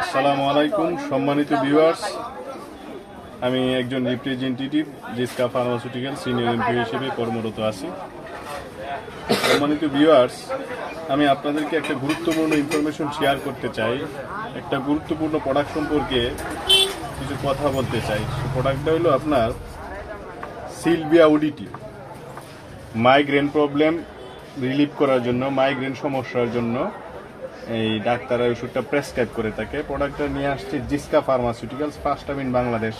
আসসালামু আলাইকুম সম্মানিত ভিউয়ার্স, আমি একজন representative Ziska pharmaceutical senior MP হিসেবে কর্মরত আছি। সম্মানিত ভিউয়ার্স, আমি আপনাদেরকে একটা গুরুত্বপূর্ণ ইনফরমেশন শেয়ার করতে চাই। একটা গুরুত্বপূর্ণ প্রোডাক্ট সম্পর্কে কিছু কথা বলতে চাই। প্রোডাক্টটা হলো আপনার সিলভিয়া ওডিটি। মাইগ্রেন প্রবলেম রিলিভ করার জন্য, মাইগ্রেন সমস্যার জন্য এই ডাক্তাররা ওষুধটা প্রেসক্রাইব করে থাকে। প্রোডাক্টটা নিয়ে আসছে Jiska pharmaceuticals, first time in Bangladesh.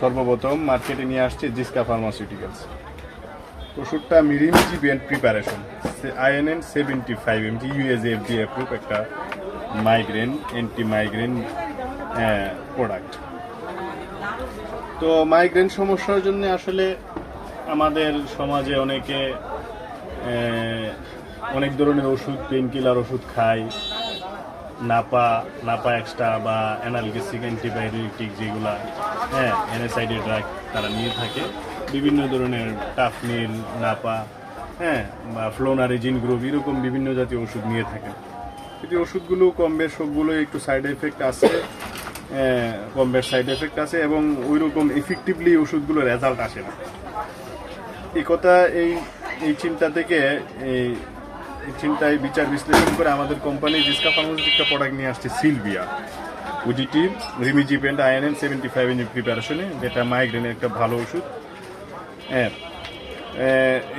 সর্বপ্রথম মার্কেটে নিয়ে আসছে জিসকা ফার্মাসিউটিক্যালস। ওষুধটা রিমিজিবিয়েন্ট preparation, INN 75 mg, USA FDA approve একটা মাইগ্রেন অ্যান্টি মাইগ্রেন প্রোডাক্ট। তো মাইগ্রেন সমস্যার জন্য আসলে আমাদের সমাজে অনেক ধরনের ওষুধ, পেইন কিলার ওষুধ খায়, নাপা এক্সট্রা বা অ্যানালগেসিক অ্যান্টিবায়োটিক যেগুলা NSAID ড্রাগ তারা নিয়ে থাকে। বিভিন্ন ধরনের টাফনিল, নাপা বা ফ্লোনারিজিন গ্রুপ, এরকম বিভিন্ন জাতীয় ওষুধ নিয়ে থাকে। কিন্তু ওষুধগুলো কম বেশ সবগুলো একটু সাইড এফেক্ট আছে, কম বেশ সাইড এফেক্ট আছে এবং ওই রকম এফেক্টিভলি ওষুধগুলো রেজাল্ট আসে না। এই কথা এই চিন্তা থেকে চিন্তায় বিচার বিশ্লেষণ করে আমাদের কোম্পানি জিসকা ফার্মাসিউটিক্যাল প্রোডাক্ট নিয়ে আসছে সিলভিয়া ওডিটি রিমিজিবিয়েন্ট INN 75 mg প্রিপারেশনে, যেটা মাইগ্রেনের একটা ভালো ওষুধ।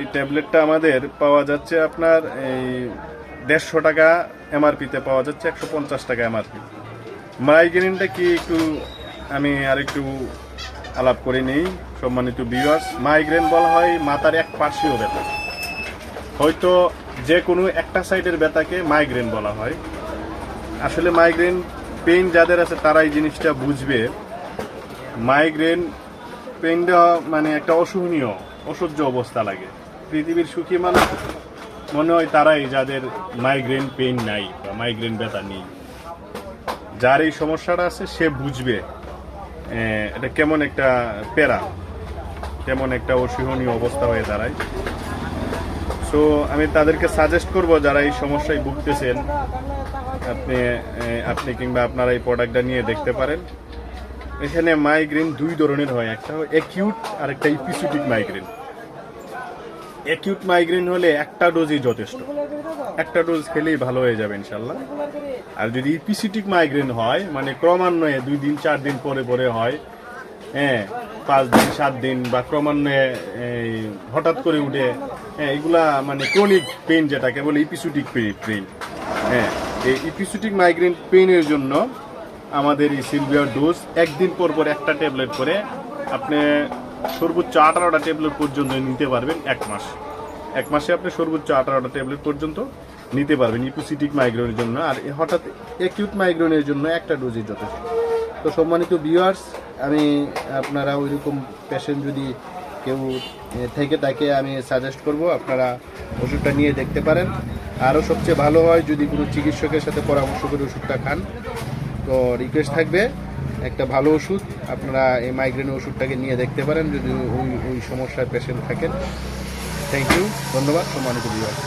এই ট্যাবলেটটা আমাদের পাওয়া যাচ্ছে আপনার এই 150 টাকা MRP-তে পাওয়া যাচ্ছে, 150 টাকা MRP। মাইগ্রেনটা কি আমি আরেকটু আলাপ করে নেই। সম্মানিত ভিউয়ার্স, মাইগ্রেন বলা হয় মাথার এক পার্শ্বীয় ব্যথা। হয়তো যে কোনো একটা সাইডের ব্যথাকে মাইগ্রেন বলা হয়। আসলে মাইগ্রেন পেইন যাদের আছে তারা এই জিনিসটা বুঝবে। মাইগ্রেন পেইনটা মানে একটা অসহনীয়, অসহ্য অবস্থা লাগে। পৃথিবীর সুখী মানুষ মনে হয় তারাই যাদের মাইগ্রেন পেইন নাই বা মাইগ্রেন ব্যথা নেই। যার এই সমস্যাটা আছে সে বুঝবে এটা কেমন একটা প্যারা, কেমন একটা অসহনীয় অবস্থা হয়ে দাঁড়ায়। সো আমি তাদেরকে সাজেস্ট করব, যারা এই সমস্যায় ভুগতেছেন, আপনি কিংবা আপনারা এই প্রোডাক্টটা নিয়ে দেখতে পারেন। এখানে মাইগ্রেন দুই ধরনের হয়, একটা অ্যাকিউট আর একটা এপিসোডিক মাইগ্রেন। অ্যাকিউট মাইগ্রেন হলে একটা ডোজই যথেষ্ট, একটা ডোজ খেলেই ভালো হয়ে যাবে ইনশাল্লাহ। আর যদি এপিসোডিক মাইগ্রেন হয়, মানে ক্রমান্বয়ে 2 দিন 4 দিন পরে পরে হয়, 5 দিন 7 দিন বা ক্রমান্বয়ে হঠাৎ করে উঠে, এগুলা মানে ক্রনিক পেইন, যেটাকে বলে এপিসোডিক পেইন। এই এপিসোডিক মাইগ্রেন পেইনের জন্য আমাদের এই সিলভিয়ার ডোজ একদিন পর পর একটা ট্যাবলেট করে আপনি সর্বোচ্চ 18টা ট্যাবলেট পর্যন্ত নিতে পারবেন। 1 মাসে আপনি সর্বোচ্চ 18টা ট্যাবলেট পর্যন্ত নিতে পারবেন এপিসোডিক মাইগ্রেনের জন্য। আর হঠাৎ অ্যাকিউট মাইগ্রেনের জন্য একটা ডোজই যথেষ্ট। তো সম্মানিত ভিউয়ার্স, আমি আপনারা ওইরকম পেশেন্ট যদি কেউ থেকে তাকে আমি সাজেস্ট করব আপনারা ওষুধটা নিয়ে দেখতে পারেন। আরও সবচেয়ে ভালো হয় যদি কোনো চিকিৎসকের সাথে পরামর্শ করে ওষুধটা খান। তো রিকোয়েস্ট থাকবে, একটা ভালো ওষুধ আপনারা এই মাইগ্রেনের ওষুধটাকে নিয়ে দেখতে পারেন যদি ওই সমস্যায় পেশেন্ট থাকেন। থ্যাংক ইউ, ধন্যবাদ সম্মানিত ভিউয়ার্স।